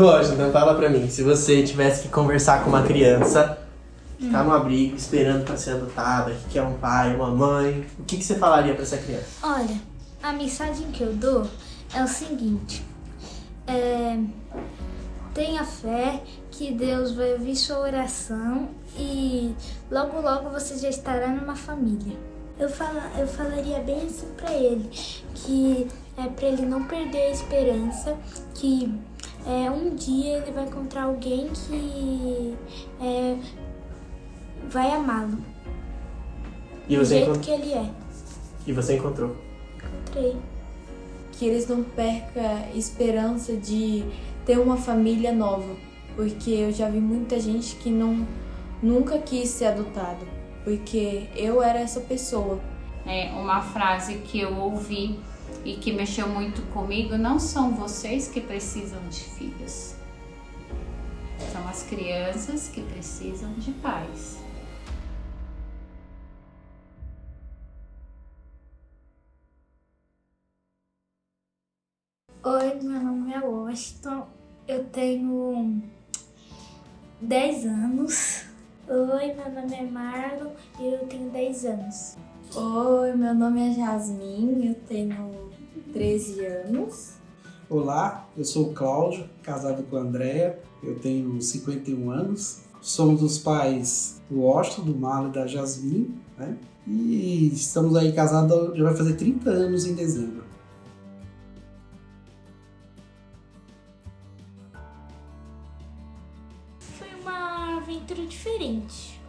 Washington, fala pra mim, se você tivesse que conversar com uma criança, tá no abrigo, esperando pra ser adotada, que quer um pai, uma mãe, o que você falaria pra essa criança? Olha, a mensagem que eu dou é o seguinte, tenha fé que Deus vai ouvir sua oração e logo logo você já estará numa família. Eu falaria bem assim pra ele, que é pra ele não perder a esperança, que um dia ele vai encontrar alguém que vai amá-lo. Do jeito que ele é. E você encontrou? Encontrei. Que eles não percam a esperança de ter uma família nova, porque eu já vi muita gente que nunca quis ser adotado, porque eu era essa pessoa. Uma frase que eu ouvi e que mexeu muito comigo: não são vocês que precisam de filhos, são as crianças que precisam de pais. Oi, meu nome é Washington, eu tenho 10 anos. Oi, meu nome é Marlon e eu tenho 10 anos. Oi, meu nome é Jasmin, eu tenho 13 anos. Olá, eu sou o Cláudio, casado com a Andréia, eu tenho 51 anos. Somos os pais do Washington, do Marlon e da Jasmin, né? E estamos aí casados, já vai fazer 30 anos em dezembro. Foi uma aventura diferente,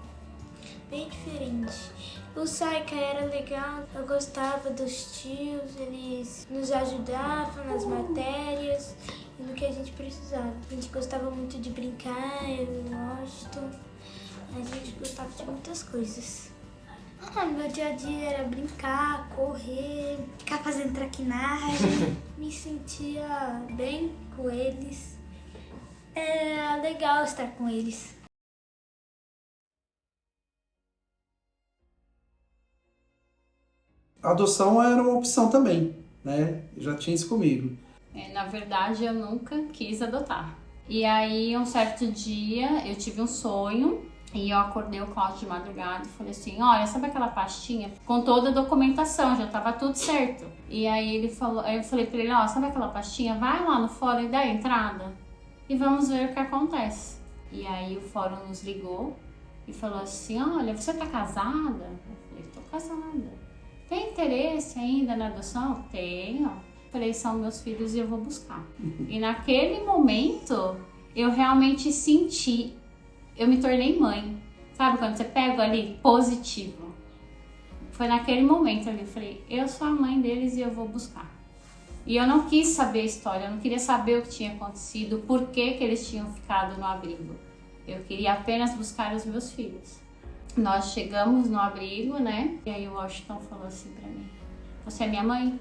bem diferente. O Saika era legal, eu gostava dos tios, eles nos ajudavam nas matérias e no que a gente precisava. A gente gostava muito de brincar, eu e o Washington, a gente gostava de muitas coisas. Meu dia a dia era brincar, correr, ficar fazendo traquinagem, me sentia bem com eles. Era legal estar com eles. A adoção era uma opção também, né? Eu já tinha isso comigo. Na verdade, eu nunca quis adotar. E aí, um certo dia, eu tive um sonho e eu acordei o Cláudio de madrugada e falei assim: olha, sabe aquela pastinha com toda a documentação, já tava tudo certo. E aí ele falou, aí eu falei pra ele: ó, sabe aquela pastinha? Vai lá no fórum e dá a entrada e vamos ver o que acontece. E aí o fórum nos ligou e falou assim: olha, você tá casada? Eu falei: tô casada. Tem interesse ainda na adoção? Tenho. Falei: são meus filhos e eu vou buscar. E naquele momento, eu realmente senti, eu me tornei mãe. Sabe quando você pega ali positivo? Foi naquele momento ali, eu falei: eu sou a mãe deles e eu vou buscar. E eu não quis saber a história, eu não queria saber o que tinha acontecido, por que eles tinham ficado no abrigo. Eu queria apenas buscar os meus filhos. Nós chegamos no abrigo, né? E aí o Washington falou assim pra mim: você é minha mãe?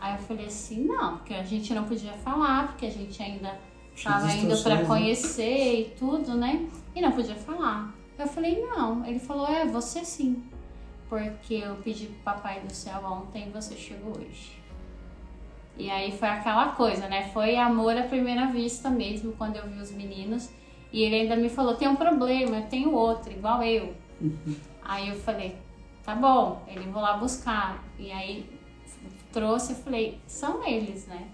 Aí eu falei assim: não, porque a gente não podia falar, porque a gente ainda estava indo pra conhecer e tudo, né? E não podia falar. Eu falei: não. Ele falou: você sim. Porque eu pedi pro Papai do Céu ontem e você chegou hoje. E aí foi aquela coisa, né? Foi amor à primeira vista mesmo, quando eu vi os meninos. E ele ainda me falou: tem um problema, eu tenho outro, igual eu. Aí eu falei: tá bom, ele vou lá buscar. E aí trouxe e falei: são eles, né?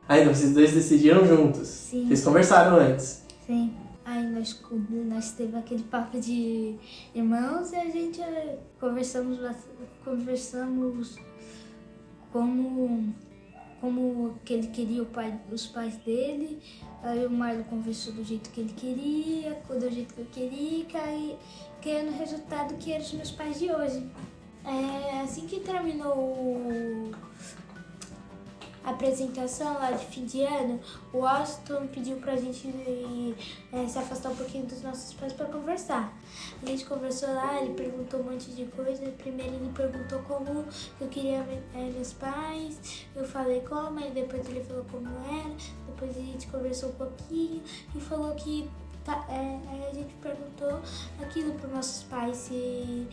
Aí vocês dois decidiram juntos? Sim. Vocês conversaram antes? Sim. Aí nós teve aquele papo de irmãos e a gente conversamos como que ele queria os pais dele. Aí o Marlon conversou do jeito que ele queria, do jeito que eu queria, e caiu no resultado que eram os meus pais de hoje. Assim que terminou a apresentação lá de fim de ano, o Washington pediu pra gente se afastar um pouquinho dos nossos pais pra conversar. A gente conversou lá, ele perguntou um monte de coisa. Primeiro ele perguntou como eu queria meus pais, eu falei como, aí depois ele falou como era, depois a gente conversou um pouquinho e falou que aí a gente perguntou aquilo para nossos pais, se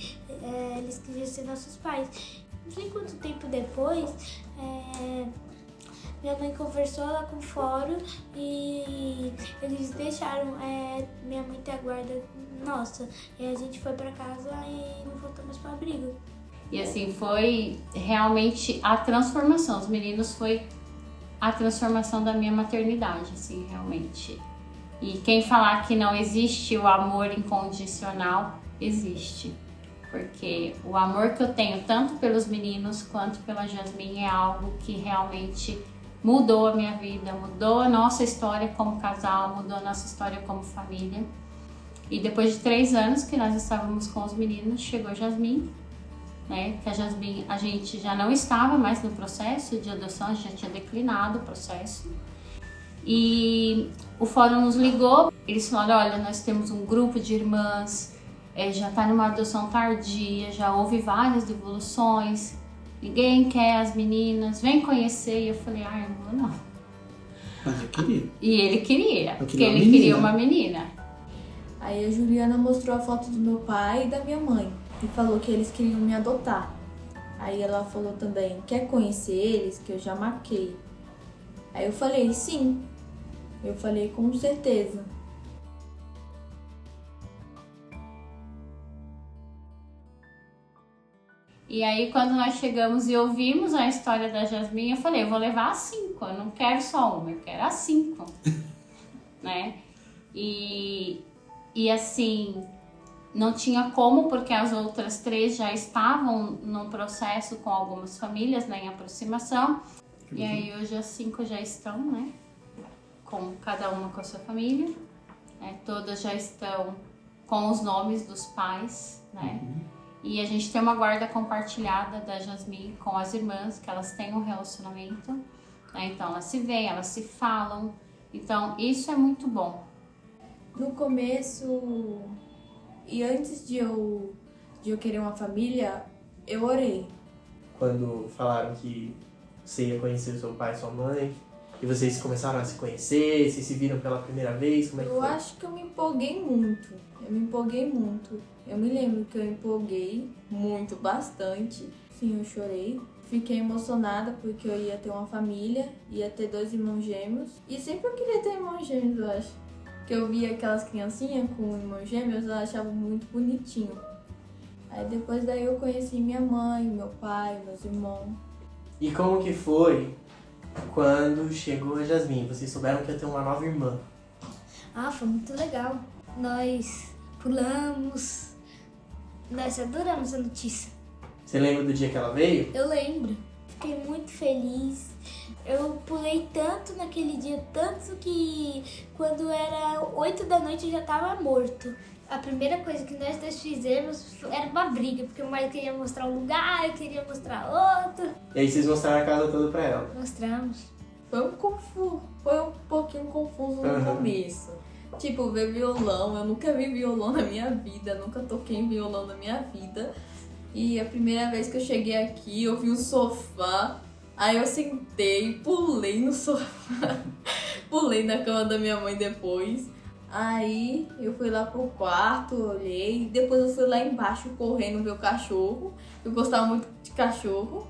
eles queriam ser nossos pais. Não sei quanto tempo depois, minha mãe conversou lá com o fórum e eles deixaram minha mãe ter a guarda nossa. E a gente foi pra casa e não voltou mais pro abrigo. E assim, foi realmente a transformação. Os meninos foi a transformação da minha maternidade, assim, realmente. E quem falar que não existe o amor incondicional, existe. Porque o amor que eu tenho tanto pelos meninos quanto pela Jasmine é algo que realmente mudou a minha vida, mudou a nossa história como casal, mudou a nossa história como família. E depois de 3 anos que nós estávamos com os meninos, chegou a Jasmine, né? Que a Jasmine, a gente já não estava mais no processo de adoção, a gente já tinha declinado o processo. E o fórum nos ligou, eles falaram, olha, nós temos um grupo de irmãs, já está numa adoção tardia, já houve várias devoluções, ninguém quer as meninas, vem conhecer. E eu falei, irmão, não. Mas eu queria. E ele queria, porque uma ele menina. queria uma menina. Aí a Juliana mostrou a foto do meu pai e da minha mãe e falou que eles queriam me adotar. Aí ela falou também, quer conhecer eles? Que eu já marquei. Aí eu falei, sim. Eu falei, com certeza. E aí, quando nós chegamos e ouvimos a história da Jasmine, eu falei, eu vou levar as 5, eu não quero só uma, eu quero as 5, né? E assim, não tinha como, porque as outras 3 já estavam num processo com algumas famílias, né, em aproximação. E aí, hoje as 5 já estão, né, com cada uma com a sua família, né? Todas já estão com os nomes dos pais, né? E a gente tem uma guarda compartilhada da Jasmine com as irmãs, que elas têm um relacionamento, né? Então elas se veem, elas se falam. Então isso é muito bom. No começo, e antes de eu querer uma família, eu orei. Quando falaram que você ia conhecer o seu pai e sua mãe, e vocês começaram a se conhecer, vocês se viram pela primeira vez, como é que Eu foi? acho que eu me empolguei muito. Eu me lembro que eu empolguei muito, bastante. Sim, eu chorei. Fiquei emocionada porque eu ia ter uma família, ia ter 2 irmãos gêmeos. E sempre eu queria ter irmãos gêmeos, eu acho. Porque eu via aquelas criancinhas com irmãos gêmeos, eu achava muito bonitinho. Aí depois daí eu conheci minha mãe, meu pai, meus irmãos. E como que foi quando chegou a Jasmine? Vocês souberam que ia ter uma nova irmã. Foi muito legal. Nós pulamos, nós adoramos a notícia. Você lembra do dia que ela veio? Eu lembro, fiquei muito feliz. Eu pulei tanto naquele dia, tanto que quando era 8 da noite eu já estava morto. A primeira coisa que nós 2 fizemos era uma briga, porque o Mário queria mostrar um lugar, eu queria mostrar outro. E aí vocês mostraram a casa toda pra ela. Mostramos. Foi um pouquinho confuso no começo. Tipo, ver violão, eu nunca vi violão na minha vida, nunca toquei em violão na minha vida. E a primeira vez que eu cheguei aqui, eu vi um sofá, aí eu sentei, pulei no sofá, pulei na cama da minha mãe depois. Aí eu fui lá pro quarto, olhei, depois eu fui lá embaixo correndo ver o cachorro, eu gostava muito de cachorro.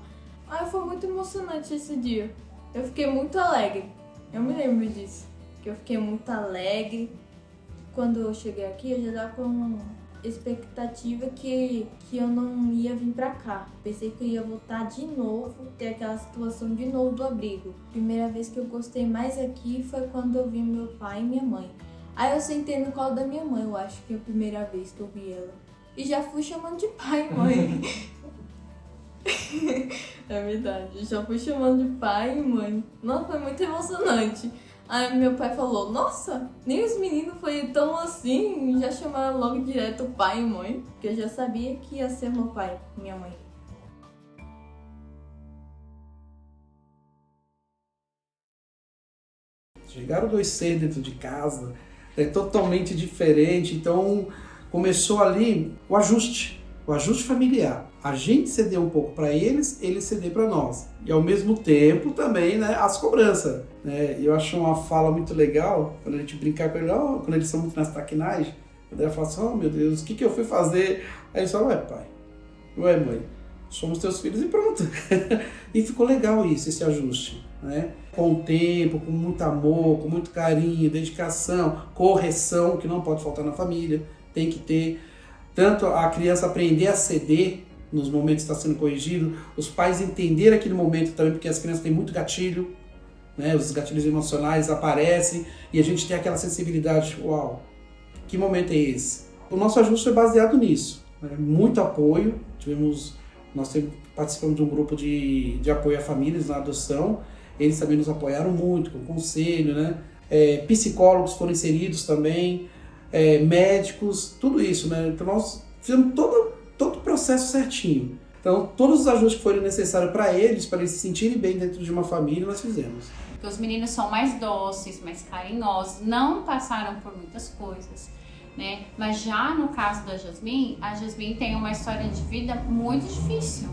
Aí foi muito emocionante esse dia, eu fiquei muito alegre, eu me lembro disso. Eu fiquei muito alegre. Quando eu cheguei aqui, eu já estava com expectativa que eu não ia vir pra cá. Pensei que eu ia voltar de novo, ter aquela situação de novo do abrigo. Primeira vez que eu gostei mais aqui foi quando eu vi meu pai e minha mãe. Aí eu sentei no colo da minha mãe, eu acho que é a primeira vez que eu vi ela. E já fui chamando de pai e mãe. É verdade, eu já fui chamando de pai e mãe. Nossa, foi muito emocionante. Aí meu pai falou, nossa, nem os meninos foi tão assim, já chamaram logo direto pai e mãe, porque eu já sabia que ia ser meu pai e minha mãe. Chegaram 2 seres dentro de casa, é totalmente diferente, então começou ali o ajuste familiar. A gente ceder um pouco para eles ceder para nós. E ao mesmo tempo também, né, as cobranças. Né? Eu acho uma fala muito legal, quando a gente brincar com ele, quando eles são muito nas traquinagens, quando ela fala assim, oh meu Deus, o que eu fui fazer? Aí eles falam, ué pai, ué mãe, somos teus filhos e pronto. ficou legal isso, esse ajuste, né? Com o tempo, com muito amor, com muito carinho, dedicação, correção, que não pode faltar na família, tem que ter. Tanto a criança aprender a ceder nos momentos que está sendo corrigido, os pais entenderem aquele momento também, porque as crianças têm muito gatilho, né? Os gatilhos emocionais aparecem e a gente tem aquela sensibilidade, uau, que momento é esse? O nosso ajuste é baseado nisso, né? Muito apoio, nós participamos de um grupo de apoio a famílias na adoção, eles também nos apoiaram muito, com conselho, né? Psicólogos foram inseridos também, médicos, tudo isso, né? Então nós fizemos todo o processo certinho. Então todos os ajustes que foram necessários para eles se sentirem bem dentro de uma família, nós fizemos. Porque os meninos são mais dóceis, mais carinhosos, não passaram por muitas coisas, né? Mas já no caso da Jasmine, a Jasmine tem uma história de vida muito difícil,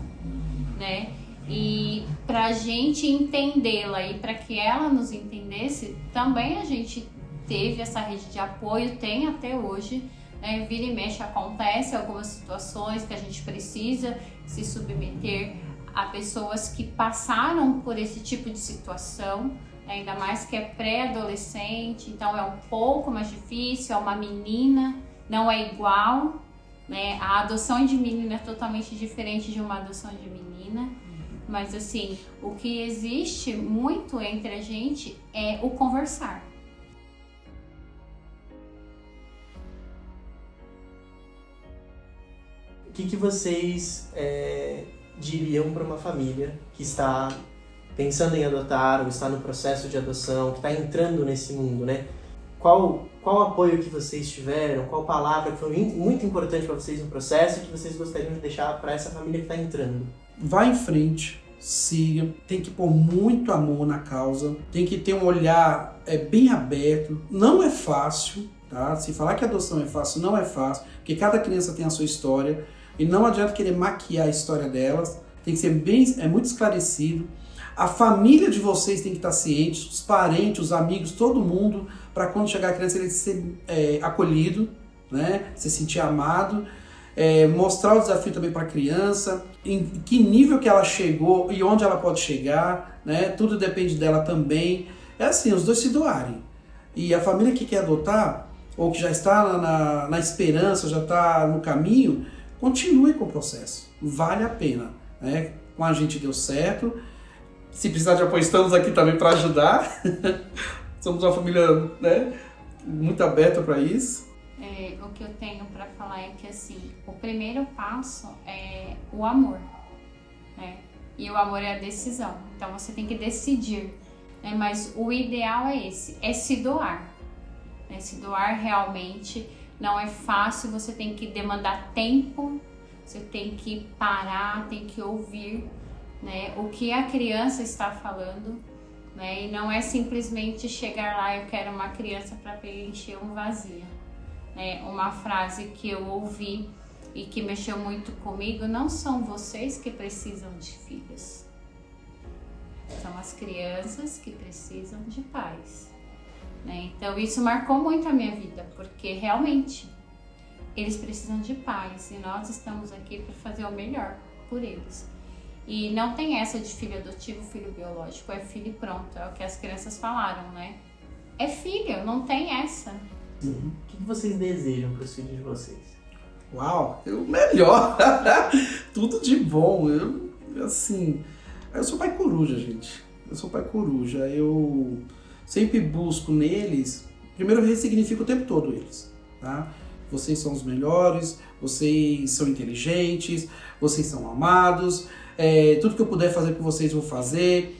né? E pra gente entendê-la e para que ela nos entendesse, também a gente teve essa rede de apoio, tem até hoje, né? Vira e mexe acontece algumas situações que a gente precisa se submeter a pessoas que passaram por esse tipo de situação, né? Ainda mais que é pré-adolescente, então é um pouco mais difícil, é uma menina, não é igual, né? A adoção de menina é totalmente diferente de uma adoção de menina. Mas assim, o que existe muito entre a gente é o conversar. O que vocês diriam para uma família que está pensando em adotar ou está no processo de adoção, que está entrando nesse mundo, né? Qual apoio que vocês tiveram, qual palavra que foi muito importante para vocês no processo e que vocês gostariam de deixar para essa família que está entrando? Vai em frente, siga, tem que pôr muito amor na causa, tem que ter um olhar bem aberto, não é fácil, tá? Se falar que a adoção é fácil, não é fácil, porque cada criança tem a sua história e não adianta querer maquiar a história delas, tem que ser muito esclarecido. A família de vocês tem que estar ciente, os parentes, os amigos, todo mundo, para quando chegar a criança ele ser acolhido, né? Se sentir amado. Mostrar o desafio também para a criança, em que nível que ela chegou e onde ela pode chegar, né? Tudo depende dela também. É assim, os dois se doarem. E a família que quer adotar, ou que já está na esperança, já está no caminho, continue com o processo. Vale a pena, né? Com a gente deu certo. Se precisar de apoio, estamos aqui também para ajudar. Somos uma família, né, muito aberta para isso. O que eu tenho para falar é que assim, o primeiro passo é o amor, né? E o amor é a decisão. Então você tem que decidir, né? Mas o ideal é esse, é se doar, né? Se doar realmente não é fácil, você tem que demandar tempo, você tem que parar, tem que ouvir, né, o que a criança está falando, né? E não é simplesmente chegar lá, eu quero uma criança para preencher um vazio. Uma frase que eu ouvi e que mexeu muito comigo: não são vocês que precisam de filhos, são as crianças que precisam de pais, né? Então isso marcou muito a minha vida, porque realmente eles precisam de pais e nós estamos aqui para fazer o melhor por eles. E não tem essa de filho adotivo, filho biológico, é filho e pronto, é o que as crianças falaram, né? É filho, não tem essa. O que vocês desejam para os filhos de vocês? Uau, o melhor! Tudo de bom. Eu sou pai coruja, gente. Eu sou pai coruja. Eu sempre busco neles, primeiro eu ressignifico o tempo todo eles, tá? Vocês são os melhores, vocês são inteligentes, vocês são amados, tudo que eu puder fazer por vocês eu vou fazer.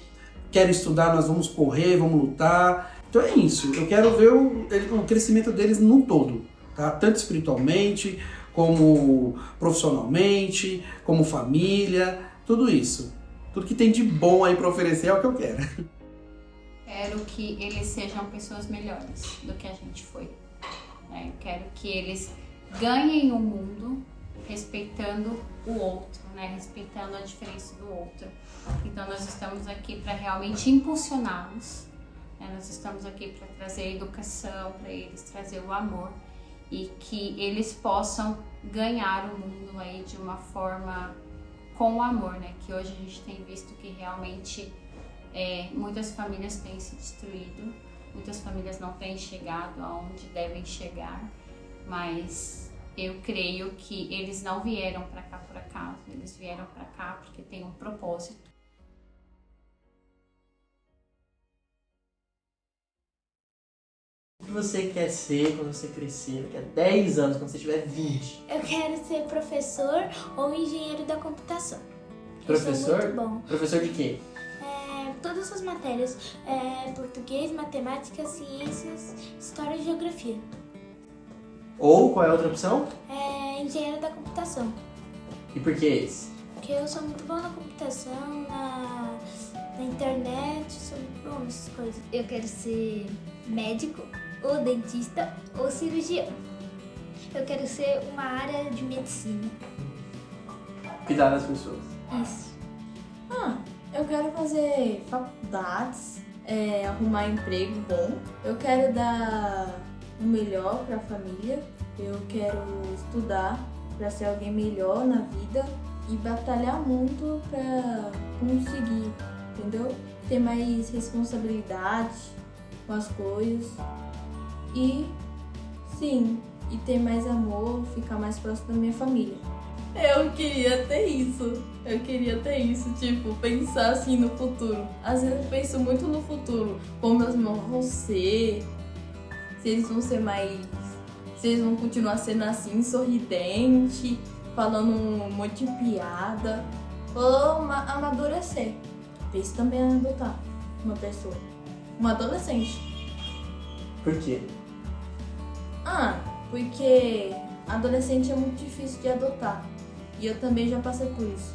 Querem estudar, nós vamos correr, vamos lutar. Então é isso, eu quero ver o crescimento deles num todo, tá? Tanto espiritualmente, como profissionalmente, como família, tudo isso. Tudo que tem de bom aí para oferecer é o que eu quero. Quero que eles sejam pessoas melhores do que a gente foi, né? Eu quero que eles ganhem o mundo respeitando o outro, né? Respeitando a diferença do outro. Então nós estamos aqui para realmente impulsioná-los. Nós estamos aqui para trazer educação para eles, trazer o amor e que eles possam ganhar o mundo aí de uma forma com o amor, né? Que hoje a gente tem visto que realmente muitas famílias têm se destruído, muitas famílias não têm chegado aonde devem chegar, mas eu creio que eles não vieram para cá por acaso, eles vieram para cá porque tem um propósito. O que você quer ser quando você crescer, daqui a 10 anos, quando você tiver 20? Eu quero ser professor ou engenheiro da computação. Professor? Eu sou muito bom. Professor de quê? Todas as matérias, português, matemática, ciências, história e geografia. Ou qual é a outra opção? Engenheiro da computação. E por que esse? Porque eu sou muito bom na computação, na internet, sou muito bom nessas coisas. Eu quero ser médico, ou dentista, ou cirurgião. Eu quero ser uma área de medicina. Cuidar das pessoas. Isso. Eu quero fazer faculdades, arrumar emprego bom. Eu quero dar o melhor para a família. Eu quero estudar para ser alguém melhor na vida e batalhar muito para conseguir, entendeu? Ter mais responsabilidade com as coisas e, sim, e ter mais amor, ficar mais próximo da minha família. Eu queria ter isso, tipo, pensar assim no futuro. Às vezes eu penso muito no futuro, como meus irmãos vão ser, se eles vão ser mais... se eles vão continuar sendo assim, sorridente, falando um monte de piada, ou amadurecer. Isso também é adotar uma pessoa, um adolescente. Por quê? Porque adolescente é muito difícil de adotar. E eu também já passei por isso.